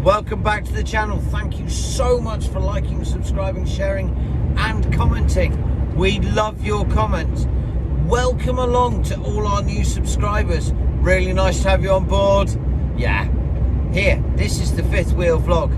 welcome back to the channel. Thank you so much for liking, subscribing, sharing and commenting. We love your comments. Welcome along to all our new subscribers. Really nice to have you on board. Yeah, here, this is the fifth wheel vlog.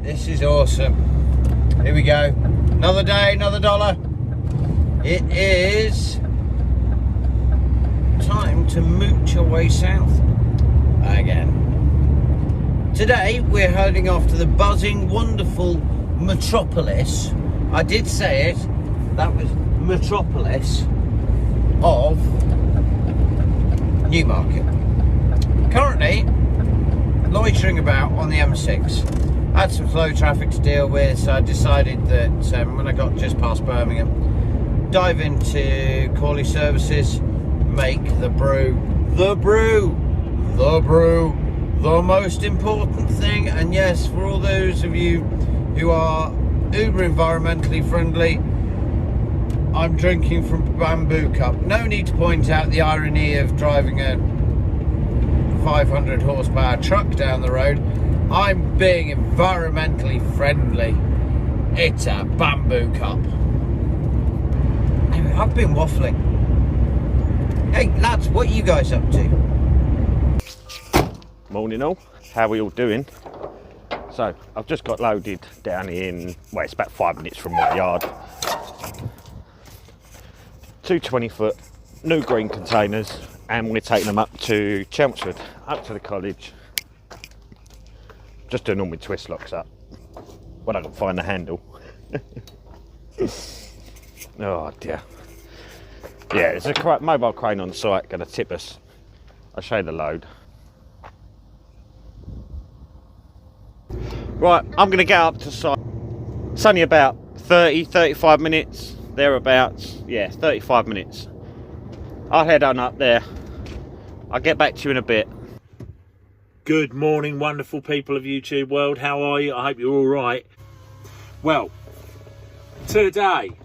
This is awesome. Here we go. Another day, another dollar. It is time to mooch our way south again. Today we're heading off to the buzzing, wonderful metropolis. I did say it. That was metropolis of Newmarket. Currently loitering about on the M6. Had some slow traffic to deal with, so I decided that when I got just past Birmingham, dive into Corley Services, make the brew the most important thing. And yes, for all those of you who are uber environmentally friendly, I'm drinking from a bamboo cup. No need to point out the irony of driving a 500 horsepower truck down the road. I'm being environmentally friendly. It's a bamboo cup. Anyway, I've been waffling. Hey lads, what are you guys up to? Morning all, how are we all doing? So, I've just got loaded down in, well, it's about 5 minutes from my yard. 2 20-foot new green containers, and we're taking them up to Chelmsford, up to the college. Just doing all my twist locks up when I can find the handle. Oh dear. Yeah, there's a mobile crane on site going to tip us. I'll show you the load. Right, I'm going to get up to site. It's only about 35 minutes, thereabouts. Yeah, 35 minutes. I'll head on up there. I'll get back to you in a bit. Good morning, wonderful people of YouTube world. How are you? I hope you're all right. Well, today,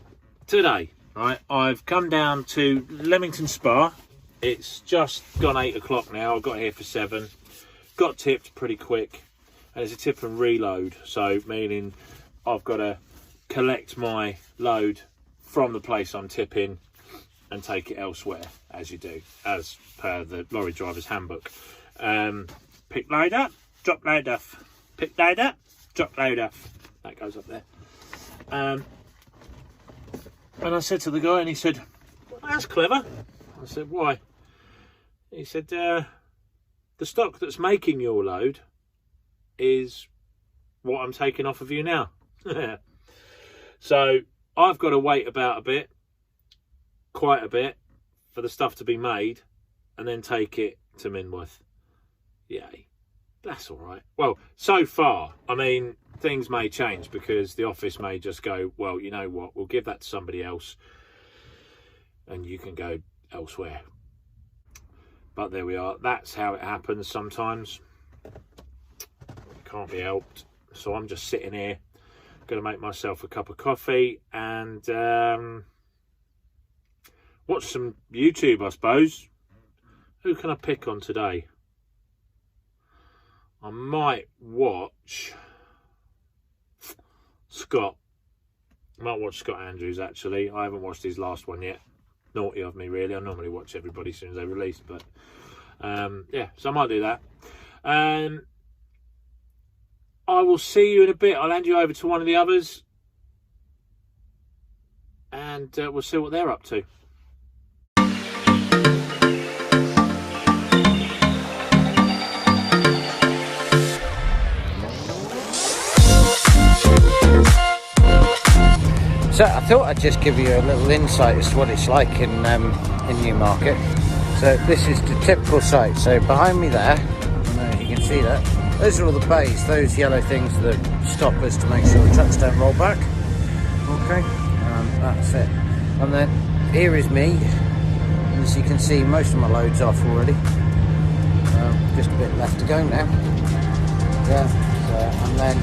right, I've come down to Leamington Spa. It's just gone 8 o'clock now. I got here for 7. Got tipped pretty quick. And it's a tip and reload. So, meaning I've got to collect my load from the place I'm tipping and take it elsewhere, as you do, as per the lorry driver's handbook. Pick load up, drop load off. Pick load up, drop load off. That goes up there. And I said to the guy, and he said, well, that's clever. I said, why? He said, the stock that's making your load is what I'm taking off of you now. So I've got to wait about a bit, quite a bit, for the stuff to be made and then take it to Minworth. Yay, that's all right. Well, so far, I mean, things may change because the office may just go, well, you know what, we'll give that to somebody else and you can go elsewhere. But there we are. That's how it happens sometimes. It can't be helped. So I'm just sitting here, going to make myself a cup of coffee and watch some YouTube, I suppose. Who can I pick on today? I might watch Scott. I might watch Scott Andrews, actually. I haven't watched his last one yet. Naughty of me, really. I normally watch everybody as soon as they release, but yeah, so I might do that. I will see you in a bit. I'll hand you over to one of the others and we'll see what they're up to. So I thought I'd just give you a little insight as to what it's like in Newmarket. So this is the typical site. So behind me there, I don't know if you can see that, Those are all the bays, those yellow things are the stoppers to make sure the trucks don't roll back. Okay, that's it. And then here is me. As you can see, most of my load's off already. Just a bit left to go now. Yeah, so, and then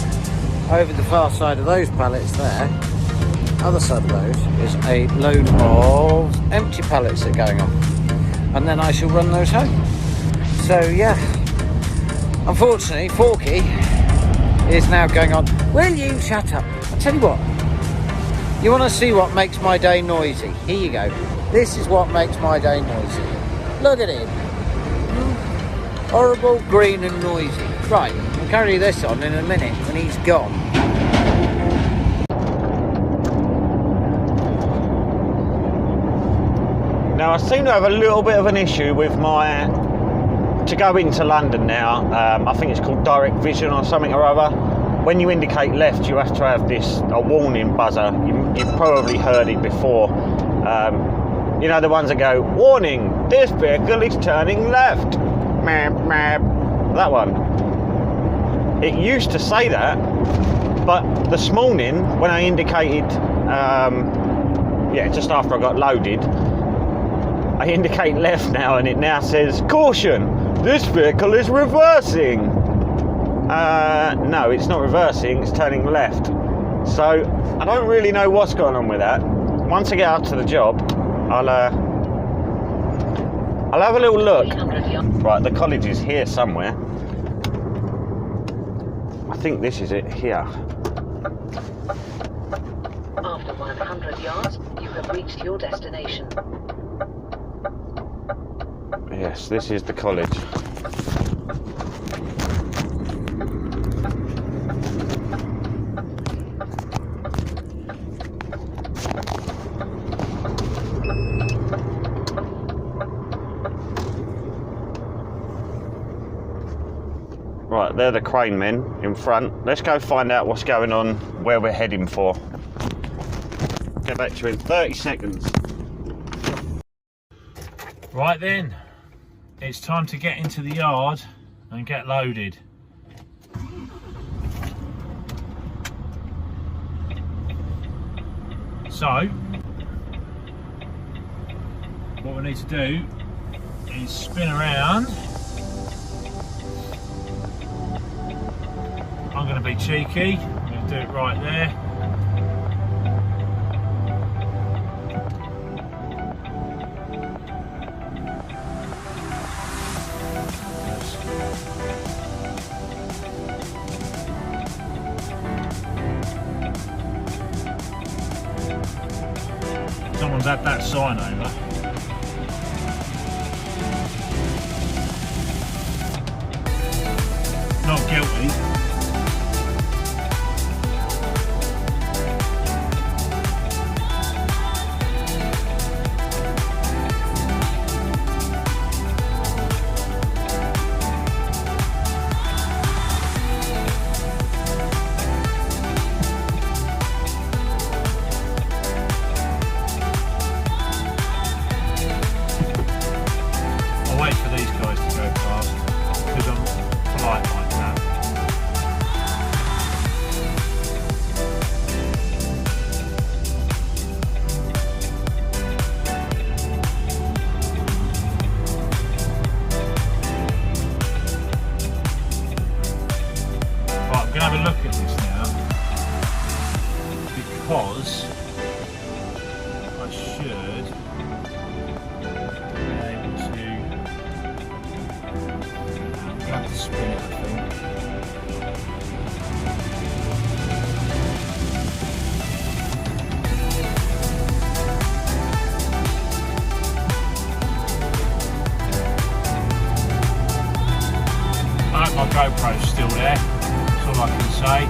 over the far side of those pallets there, other side of those is a load of empty pallets that are going on. And then I shall run those home. So yeah, unfortunately Forky is now going on. Will you shut up? I'll tell you what, you want to see what makes my day noisy? Here you go. This is what makes my day noisy. Look at him. Horrible, green and noisy. Right, I'll carry this on in a minute when he's gone. Now I seem to have a little bit of an issue with my, to go into London now, I think it's called direct vision or something or other. When you indicate left, you have to have a warning buzzer. You've probably heard it before. You know, the ones that go, warning, this vehicle is turning left. Map, map. That one. It used to say that, but this morning when I indicated, just after I got loaded, I indicate left now and it now says, caution, this vehicle is reversing. No, it's not reversing, it's turning left. So I don't really know what's going on with that. Once I get out to the job, I'll have a little look. Right, the college is here somewhere. I think this is it here. After 100 yards, you have reached your destination. Yes, this is the college. Right, they're the crane men in front. Let's go find out what's going on, where we're heading for. Get back to you in 30 seconds. Right then, it's time to get into the yard and get loaded. So, what we need to do is spin around. I'm going to be cheeky, I'm going to do it right there. Someone's had that sign over. Not guilty. Wait for these guys to go past because I'm polite like that. Right, I'm going to have a look at this now because I should be able to. I have to spin it, I think. I hope my GoPro's still there, that's all I can say.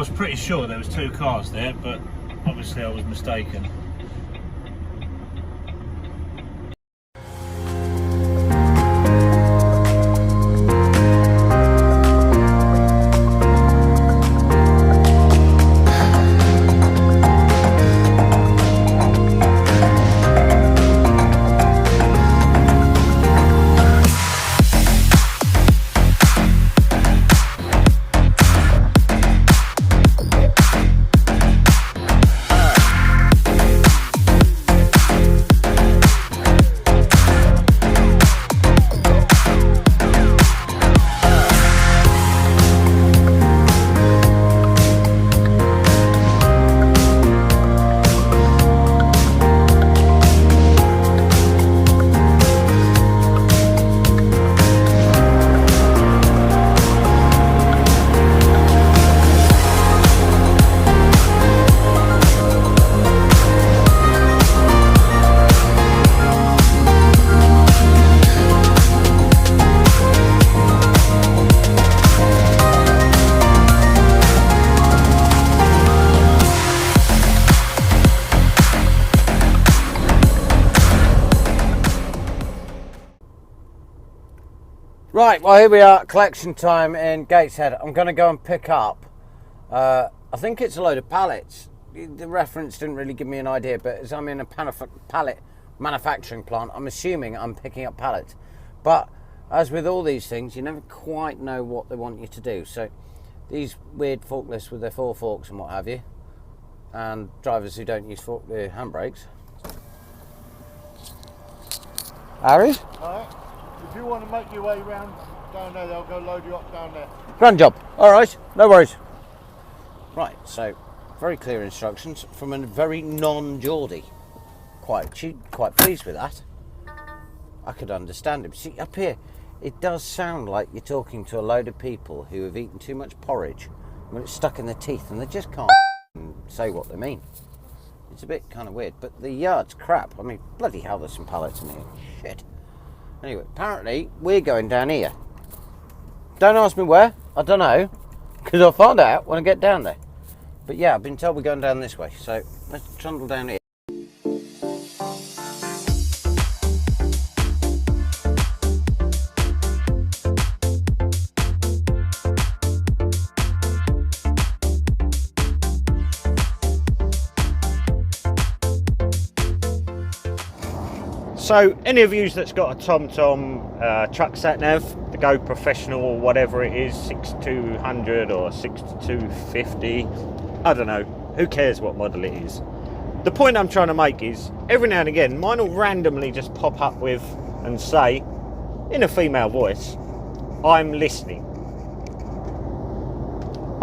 was pretty sure there was 2 cars there, but obviously I was mistaken. Right, well here we are, collection time in Gateshead. I'm going to go and pick up, I think it's a load of pallets. The reference didn't really give me an idea, but as I'm in a pallet manufacturing plant, I'm assuming I'm picking up pallets. But as with all these things, you never quite know what they want you to do. So these weird forklifts with their 4 forks and what have you, and drivers who don't use handbrakes. Harry? Alright, if you want to make your way round down there, they'll go load you up down there. Grand job. All right, no worries. Right, so very clear instructions from a very non-Geordie. Quite pleased with that. I could understand him. See, up here, it does sound like you're talking to a load of people who have eaten too much porridge when it's stuck in their teeth and they just can't say what they mean. It's a bit kind of weird, but the yard's crap. I mean, bloody hell, there's some pallets in here. Shit. Anyway, apparently we're going down here. Don't ask me where. I don't know, because I'll find out when I get down there. But yeah, I've been told we're going down this way, so let's trundle down here. So any of you that's got a TomTom truck sat nav, the Go Professional or whatever it is, 6200 or 6250, I don't know, who cares what model it is. The point I'm trying to make is, every now and again, mine will randomly just pop up with and say, in a female voice, I'm listening.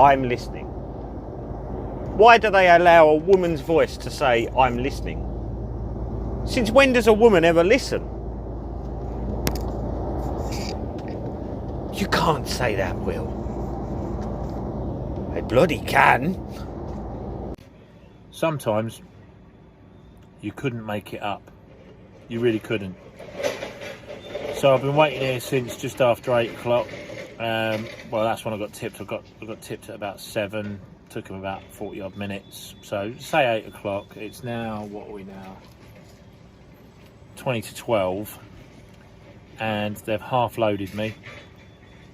I'm listening. Why do they allow a woman's voice to say, I'm listening? Since when does a woman ever listen? You can't say that, Will. I bloody can. Sometimes you couldn't make it up. You really couldn't. So I've been waiting here since just after 8 o'clock. Well, that's when I got tipped. I got tipped at about 7. Took them about 40 odd minutes. So say 8 o'clock. It's now, what are we now? 20 to 12, and they've half loaded me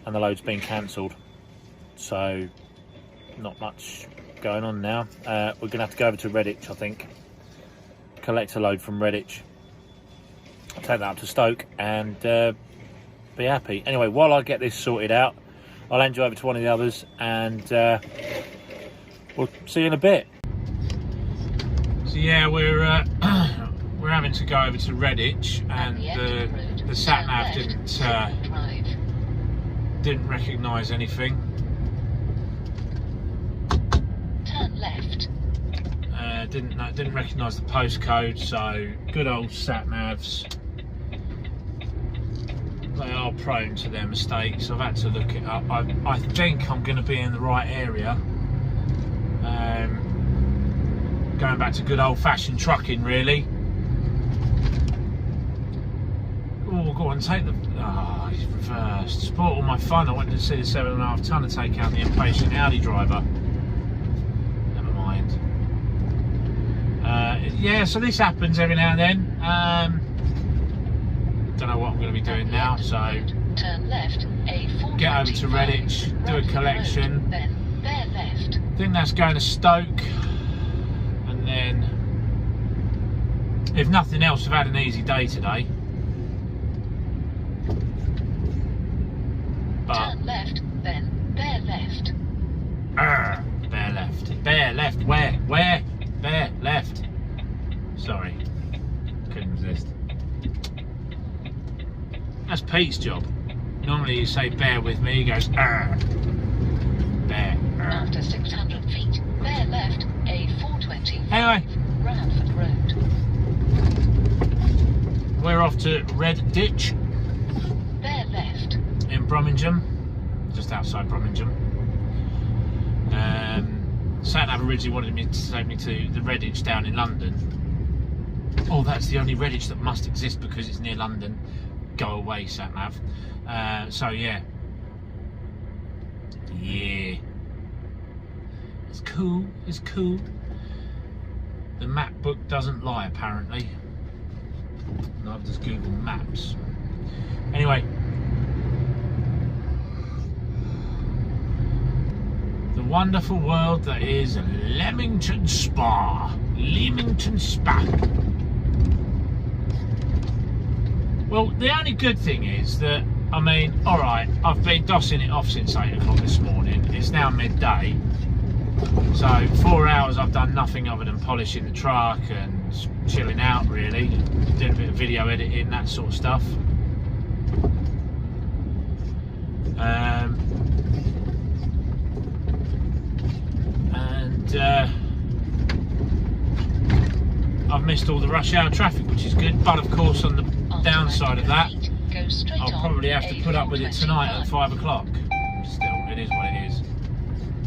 and the load's been cancelled, so not much going on now. We're gonna have to go over to Redditch, I think, collect a load from Redditch, take that up to Stoke and be happy. Anyway, while I get this sorted out, I'll hand you over to one of the others and we'll see you in a bit. So yeah, we're having to go over to Redditch, and the sat nav didn't recognise anything. Turn left. Didn't recognise the postcode. So good old sat navs. They are prone to their mistakes. I've had to look it up. I think I'm going to be in the right area. Going back to good old-fashioned trucking, really. Oh, go on, take the... Oh, he's reversed. Spoiled all my fun. I went to see the 7.5 tonner take out the impatient Audi driver. yeah, so this happens every now and then. Don't know what I'm going to be doing now, so turn left, get over to Redditch, do a collection. Then bear left. I think that's going to Stoke, and then if nothing else, I've had an easy day today. But Turn left, then bear left. bear left. Bear left. Where? Bear left. Sorry, couldn't resist. That's Pete's job. Normally you say bear with me, he goes bear. After 600 feet, bear left, A420. Anyway, Bradford Road. we're off to Red Ditch Bear left. in Birmingham, just outside Birmingham. Sat-nav originally wanted me to take me to the Redditch down in London. Oh, that's the only Redditch that must exist because it's near London. Go away, sat-nav. So yeah. It's cool, it's cool. The map book doesn't lie, apparently. Neither does Google Maps. Anyway. The wonderful world that is Leamington Spa. Leamington Spa. Well, the only good thing is that, I mean, alright, I've been dossing it off since 8 o'clock this morning. It's now midday. So 4 hours I've done nothing other than polishing the truck and chilling out, really. Doing a bit of video editing, that sort of stuff. I've missed all the rush hour traffic, which is good, but of course on the downside of that, I'll probably have to put up with it tonight at 5 o'clock. Still, it is what it is.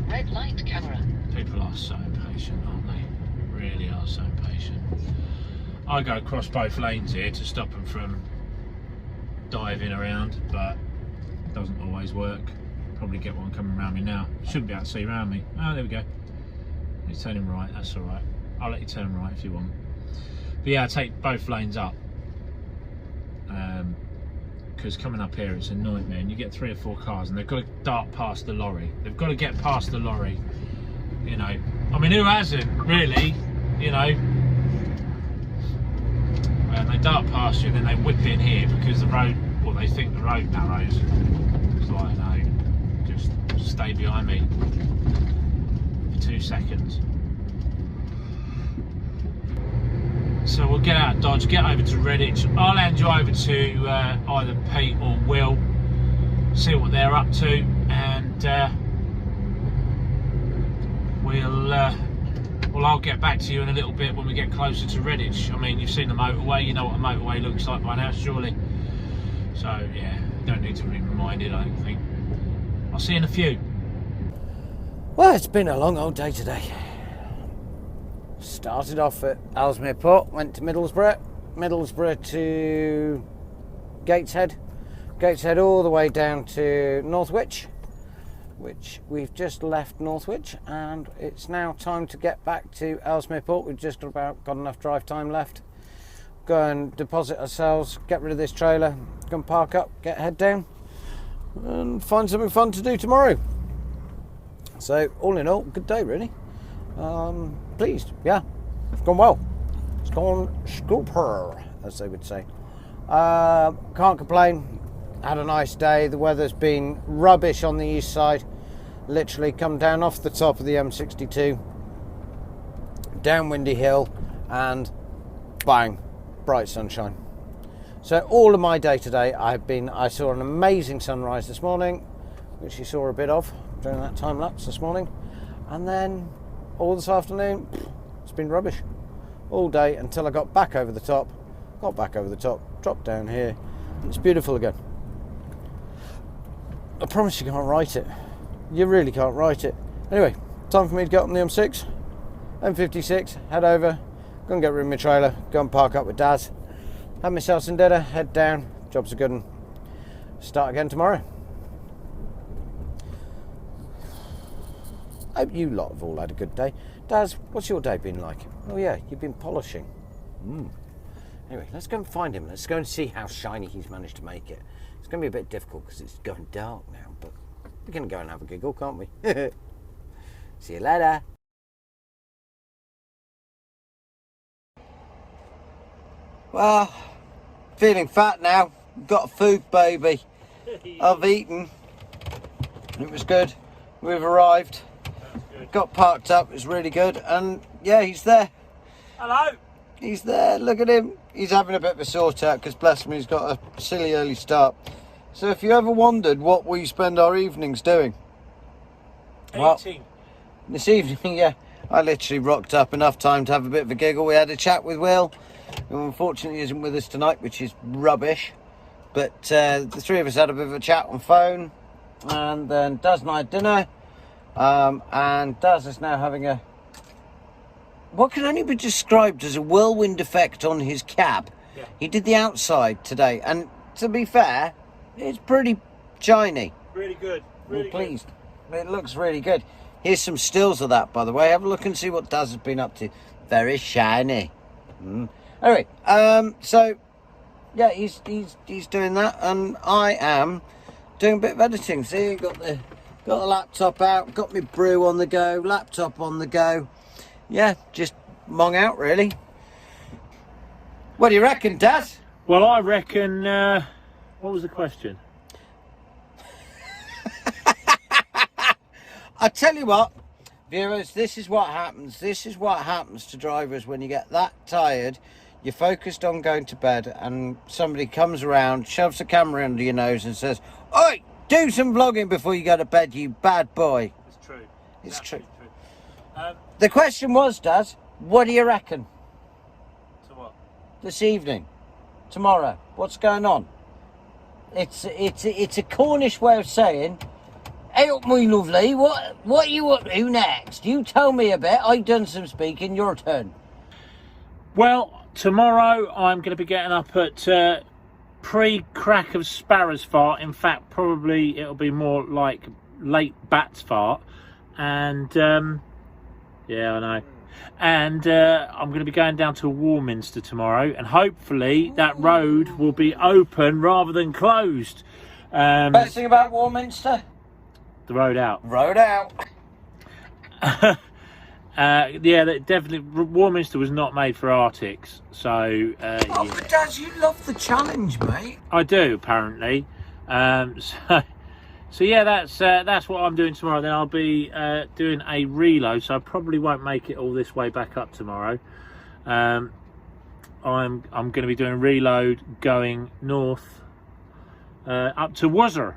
Red light camera. People are so impatient, aren't they? Really are so impatient. I go across both lanes here to stop them from diving around, but it doesn't always work. Probably get one coming around me now. Shouldn't be able to see around me. Oh, there we go. He's turning right, that's alright. I'll let you turn right if you want. But yeah, I take both lanes up. Because coming up here it's a nightmare, and you get 3 or 4 cars and they've got to dart past the lorry. They've got to get past the lorry. You know, I mean, who hasn't really? You know, and they dart past you and then they whip in here because the road, well, they think the road narrows. It's like, no, just stay behind me for 2 seconds. So we'll get out of Dodge, get over to Redditch. I'll hand you over to either Pete or Will, see what they're up to, and I'll get back to you in a little bit when we get closer to Redditch. I mean, you've seen the motorway, you know what a motorway looks like by now, surely. So yeah, don't need to be reminded, I don't think. I'll see you in a few. Well, it's been a long old day today. Started off at Ellesmere Port, went to Middlesbrough to Gateshead, all the way down to Northwich, which we've just left Northwich, and it's now time to get back to Ellesmere Port. We've just about got enough drive time left. Go and deposit ourselves, get rid of this trailer, go and park up, get head down, and find something fun to do tomorrow. So all in all, good day really. Pleased, yeah, it's gone well. It's gone scooper, as they would say. Can't complain. Had a nice day. The weather's been rubbish on the east side. Literally come down off the top of the M62, down Windy Hill, and bang, bright sunshine. So all of my day today, I saw an amazing sunrise this morning, which you saw a bit of during that time lapse this morning, and then all this afternoon, it's been rubbish all day until I got back over the top, dropped down here, and it's beautiful again. I promise you can't write it. You really can't write it. Anyway, time for me to get on the M6, M56, head over, go and get rid of my trailer, go and park up with Daz, have myself some dinner, head down, job's a good one. Start again tomorrow. Hope you lot have all had a good day. Daz, what's your day been like? Oh yeah, you've been polishing. Anyway, let's go and find him. Let's go and see how shiny he's managed to make it. It's going to be a bit difficult because it's going dark now, but we can go and have a giggle, can't we? See you later. Well, feeling fat now. Got a food baby. I've eaten. It was good. We've arrived. Got parked up. It was really good. And yeah, he's there. Hello. He's there. Look at him. He's having a bit of a sort out because, bless him, he's got a silly early start. So if you ever wondered what we spend our evenings doing, well, this evening, yeah, I literally rocked up enough time to have a bit of a giggle. We had a chat with Will, who unfortunately isn't with us tonight, which is rubbish. But the three of us had a bit of a chat on phone, and then Daz and I had dinner, and Daz is now having a, what can only be described as a whirlwind effect on his cab. Yeah. He did the outside today, and to be fair, it's pretty shiny. Really good. Really I'm pleased. It looks really good. Here's some stills of that, by the way. Have a look and see what Daz has been up to. Very shiny. Anyway, so yeah, he's doing that, and I am doing a bit of editing. See, got the laptop out, got my brew on the go, laptop on the go. Yeah, just mong out really. What do you reckon, Daz? Well, I reckon. What was the question? I tell you what, viewers, this is what happens. This is what happens to drivers when you get that tired. You're focused on going to bed, and somebody comes around, shoves a camera under your nose, and says, "Oi, do some vlogging before you go to bed, you bad boy." It's true. It's true. True. The question was, Daz, what do you reckon? To what? This evening, tomorrow, what's going on? It's a Cornish way of saying, "Hey up, my lovely, what are you up to next? You tell me a bit. I've done some speaking. Your turn." Well, tomorrow I'm going to be getting up at pre-crack of sparrow's fart. In fact, probably it'll be more like late bat's fart. And yeah, I know. And I'm going to be going down to Warminster tomorrow, and hopefully that road will be open rather than closed. Best thing about Warminster? The road out. Road out. Yeah, that definitely. Warminster was not made for Arctics, so. Yeah. But Daz, you love the challenge, mate. I do, apparently. So yeah, that's what I'm doing tomorrow. Then I'll be doing a reload, so I probably won't make it all this way back up tomorrow. I'm going to be doing a reload going north up to Worcester.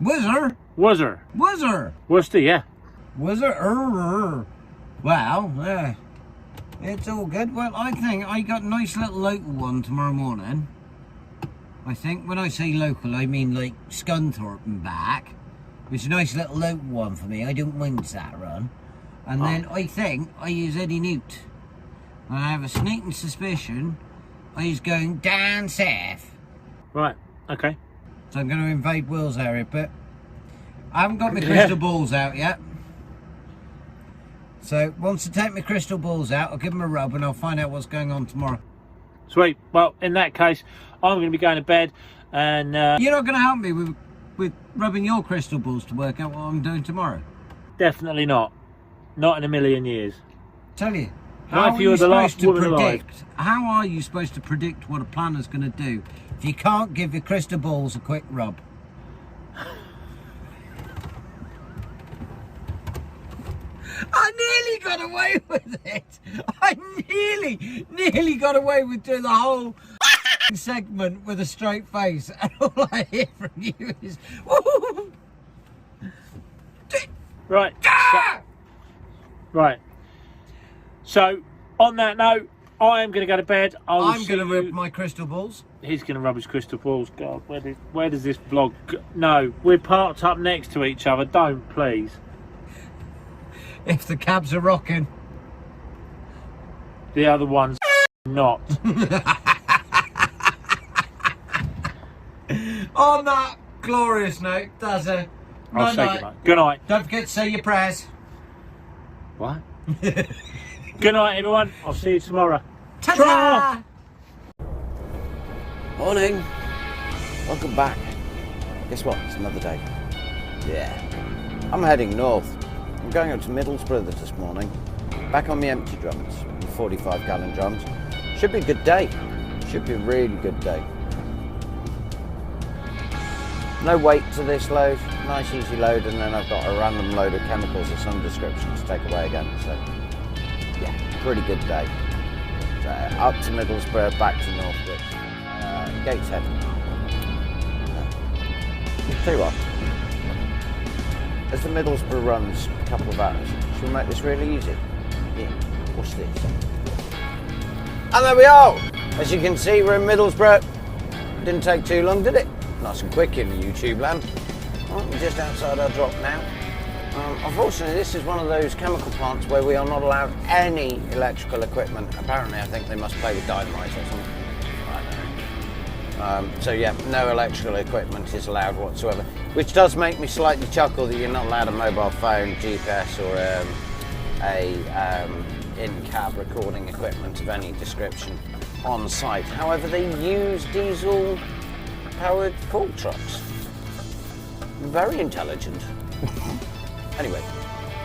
Worcester? Worcester. Worcester? Worcester, yeah. Worcester? Well, yeah. It's all good. Well, I think I got a nice little local one tomorrow morning. I think when I say local, I mean like Scunthorpe and back. It's a nice little local one for me. I don't mind that run. And then I think I use Eddie Newt. And I have a sneaking suspicion he's going down south. Right, okay. So I'm going to invade Will's area, but I haven't got my crystal balls out yet. So once I take my crystal balls out, I'll give them a rub and I'll find out what's going on tomorrow. Sweet. Well, in that case, I'm going to be going to bed, and you're not going to help me with rubbing your crystal balls to work out what I'm doing tomorrow? Definitely not. Not in a million years. Tell you. Not if you were the last woman alive. How are you supposed to predict what a planner's going to do if you can't give your crystal balls a quick rub? I nearly got away with it. I nearly got away with doing the whole segment with a straight face, and all I hear from you is woo! Right. Right. So, on that note, I am going to go to bed. I'm going to rub my crystal balls. He's going to rub his crystal balls. God, where does this vlog go? No, we're parked up next to each other. Don't, please. If the cabs are rocking. The other one's not. On that glorious note, that's it. I'll say good night. Good night. Don't forget to say your prayers. What? Good night, everyone. I'll see you tomorrow. Ta-ta! Morning. Welcome back. Guess what? It's another day. Yeah. I'm heading north. I'm going up to Middlesbrough this morning. Back on the empty drums, the 45-gallon drums. Should be a good day. Should be a really good day. No weight to this load. Nice easy load, and then I've got a random load of chemicals of some description to take away again. So, yeah, pretty good day. So, up to Middlesbrough, back to Northwich. Gateshead. Tell you what, as the Middlesbrough runs a couple of hours, should we make this really easy? Yeah, what's this? And there we are! As you can see, we're in Middlesbrough. Didn't take too long, did it? Nice and quick in the YouTube land. Well, we're just outside our drop now. Unfortunately, this is one of those chemical plants where we are not allowed any electrical equipment. Apparently, I think they must play with dynamite or something. I don't know. So yeah, no electrical equipment is allowed whatsoever, which does make me slightly chuckle that you're not allowed a mobile phone, GPS, or in-cab recording equipment of any description on site. However, they use diesel-powered fork trucks. Very intelligent. Anyway,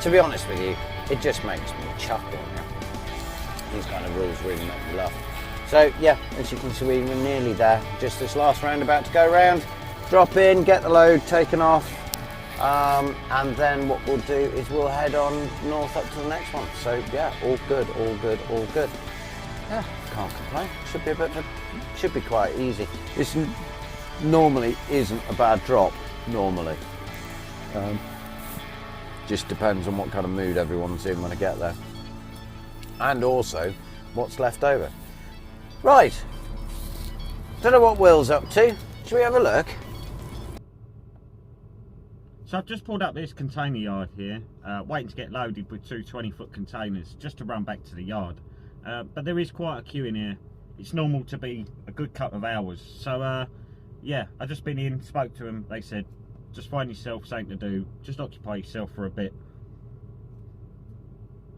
to be honest with you, it just makes me chuckle now. These kind of rules really make me laugh. So yeah, as you can see, we're nearly there. Just this last roundabout to go round, drop in, get the load taken off, and then what we'll do is we'll head on north up to the next one. So yeah, all good, all good, all good. Yeah, can't complain. Should be quite easy. This normally isn't a bad drop, normally. Just depends on what kind of mood everyone's in when I get there. And also, what's left over. Right, don't know what Will's up to. Should we have a look? So I've just pulled up this container yard here, waiting to get loaded with two 20-foot containers just to run back to the yard. But there is quite a queue in here. It's normal to be a good couple of hours. So yeah, I've just been in, spoke to them. They said, just find yourself something to do. Just occupy yourself for a bit.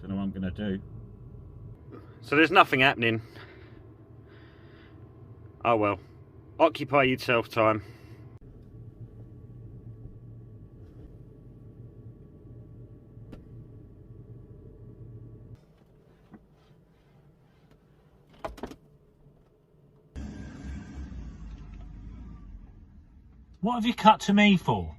Don't know what I'm going to do. So there's nothing happening. Oh well. Occupy yourself time. What have you cut to me for?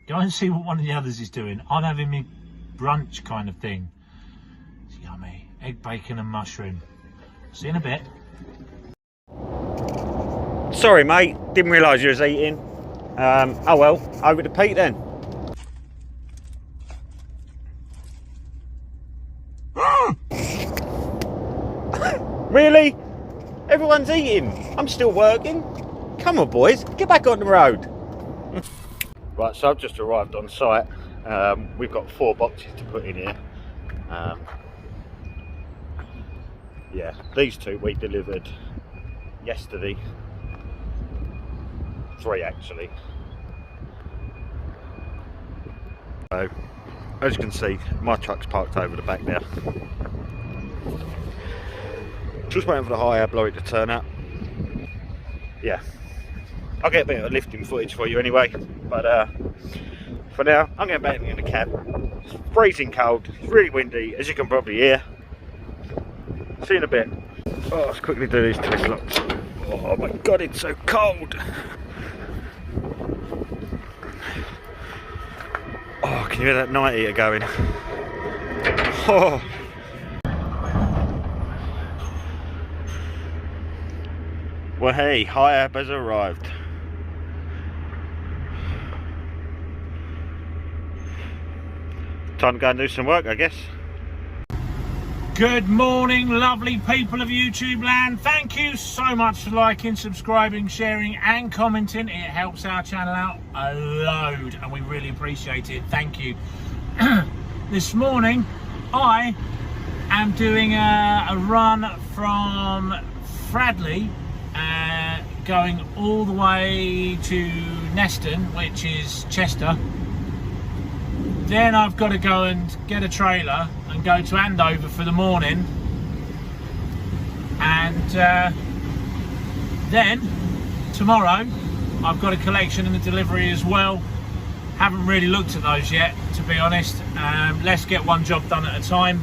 Go and see what one of the others is doing. I'm having me brunch kind of thing. It's yummy. Egg, bacon and mushroom. See you in a bit. Sorry mate, didn't realise you was eating. Oh well, over to Pete then. Really? Everyone's eating. I'm still working. Come on boys, get back on the road. Right, so I've just arrived on site. We've got 4 boxes to put in here. Yeah, these 2 we delivered yesterday. 3 actually. So, as you can see, my truck's parked over the back there. Just waiting for the Hiab lorry to turn up. Yeah, I'll get a bit of lifting footage for you anyway, but for now I'm getting back in the cab. It's freezing cold, it's really windy, as you can probably hear. See you in a bit. Oh, let's quickly do these twist locks. Oh my god, it's so cold. Oh, can you hear that night eater going? Oh. Well hey, Hiab has arrived. Time to go and do some work, I guess. Good morning, lovely people of YouTube land. Thank you so much for liking, subscribing, sharing and commenting. It helps our channel out a load and we really appreciate it. Thank you. This morning I am doing a run from Fradley, going all the way to Neston, which is Chester. Then I've got to go and get a trailer and go to Andover for the morning, and then tomorrow I've got a collection and a delivery as well. Haven't really looked at those yet, to be honest. Let's get one job done at a time.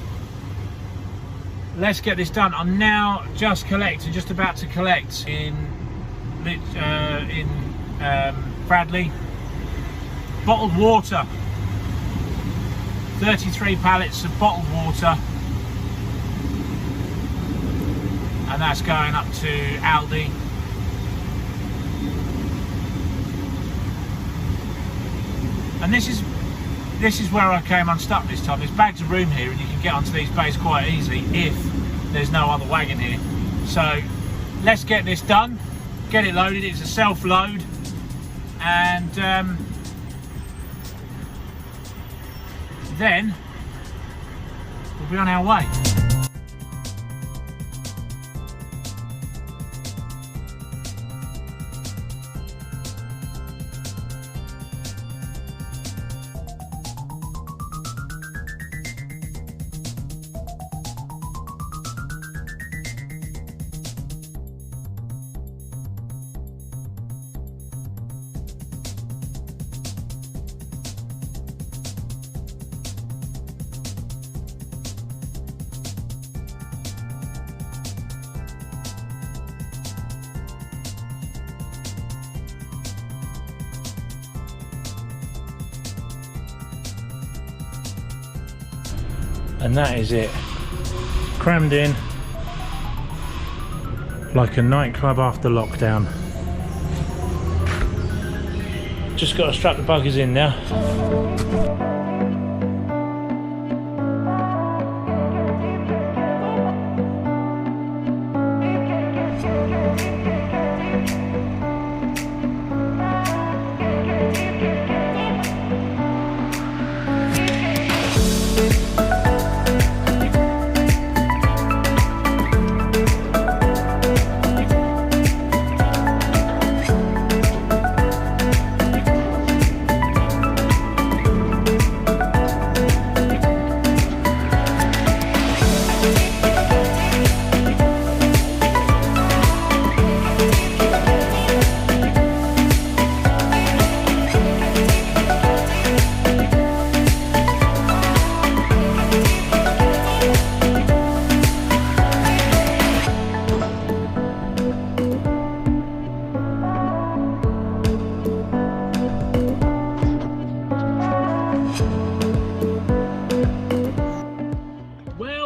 Let's get this done. I'm now just about to collect in Bradley bottled water. 33 pallets of bottled water, and that's going up to Aldi. And this is where I came unstuck this time. There's bags of room here, and you can get onto these bays quite easy if there's no other wagon here. So let's get this done, get it loaded. It's a self-load, and then we'll be on our way. And that is it, crammed in like a nightclub after lockdown. Just got to strap the buggers in now.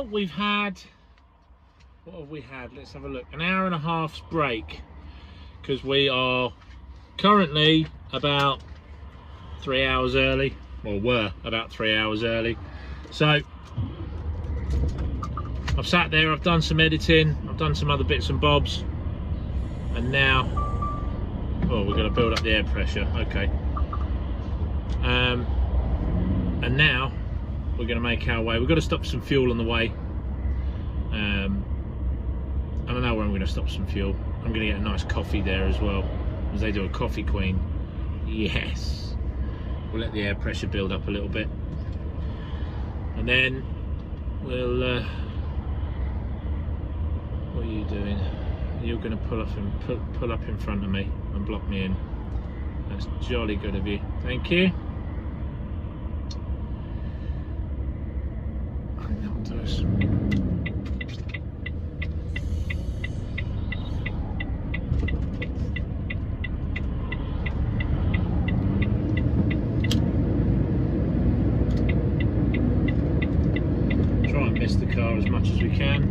We've had, what have we had? Let's have a look. An hour and a half's break, because we are currently about 3 hours early, or were about 3 hours early. So I've sat there, I've done some editing, I've done some other bits and bobs, and now, oh, we're going to build up the air pressure, okay. And now we're going to make our way. We've got to stop some fuel on the way. I don't know where I'm going to stop some fuel. I'm going to get a nice coffee there as well, as they do a coffee queen. Yes. We'll let the air pressure build up a little bit, and then we'll what are you doing? You're going to pull up in front of me and block me in. That's jolly good of you, thank you. I think that'll do us. The car as much as we can.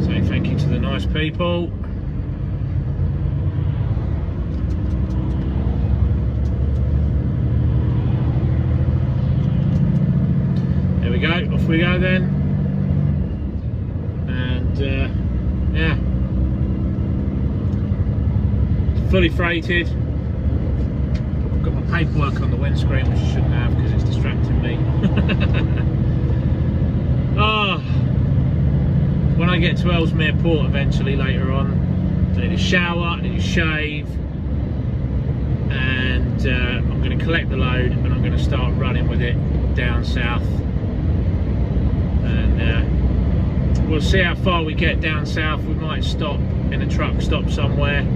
Say thank you to the nice people. There we go, off we go then. And yeah, it's fully freighted. Got my paperwork on the windscreen, which I shouldn't have because it's distracting me. Oh, when I get to Ellesmere Port eventually later on, I need a shower, I need a shave, collect the load and I'm going to start running with it down south, and we'll see how far we get down south. We might stop in a truck stop somewhere.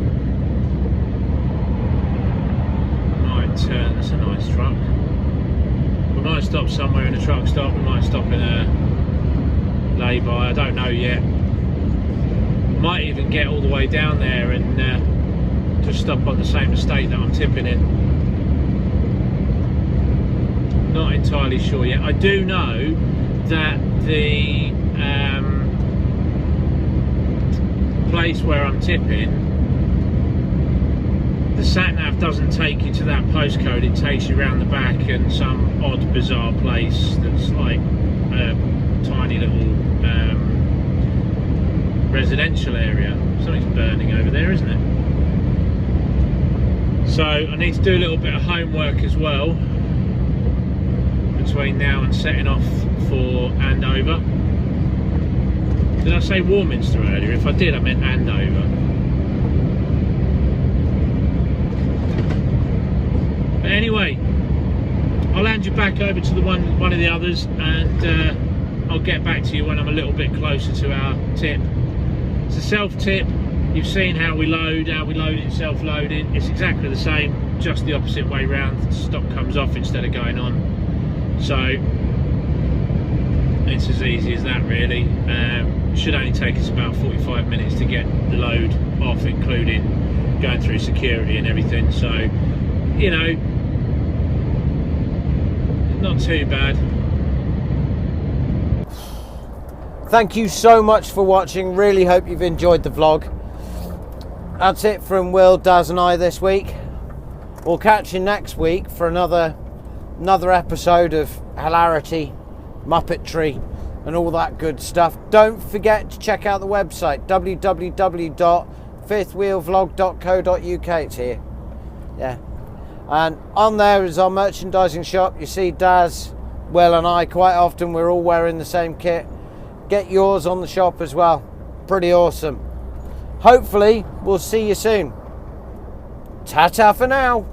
That's a nice truck. We might stop somewhere in a truck stop. We might stop in a lay-by. I don't know yet. Might even get all the way down there and just stop on the same estate that I'm tipping in. Not entirely sure yet. I do know that the place where I'm tipping, the sat-nav doesn't take you to that postcode. It takes you around the back and some odd bizarre place that's like a tiny little residential area. Something's burning over there, isn't it? So I need to do a little bit of homework as well between now and setting off for Andover. Did I say Warminster earlier? If I did, I meant Andover. But anyway, I'll hand you back over to the one of the others, and I'll get back to you when I'm a little bit closer to our tip. It's a self-tip. You've seen how we load it self-loading. It's exactly the same, just the opposite way round. The stock comes off instead of going on. So it's as easy as that, really. It should only take us about 45 minutes to get the load off, including going through security and everything. So, you know, not too bad. Thank you so much for watching. Really hope you've enjoyed the vlog. That's it from Will, Daz and I this week. We'll catch you next week for another episode of hilarity, muppetry and all that good stuff. Don't forget to check out the website www.fifthwheelvlog.co.uk. It's here. Yeah. And on there is our merchandising shop. You see Daz, Will and I quite often, we're all wearing the same kit. Get yours on the shop as well. Pretty awesome. Hopefully we'll see you soon. Ta-ta for now.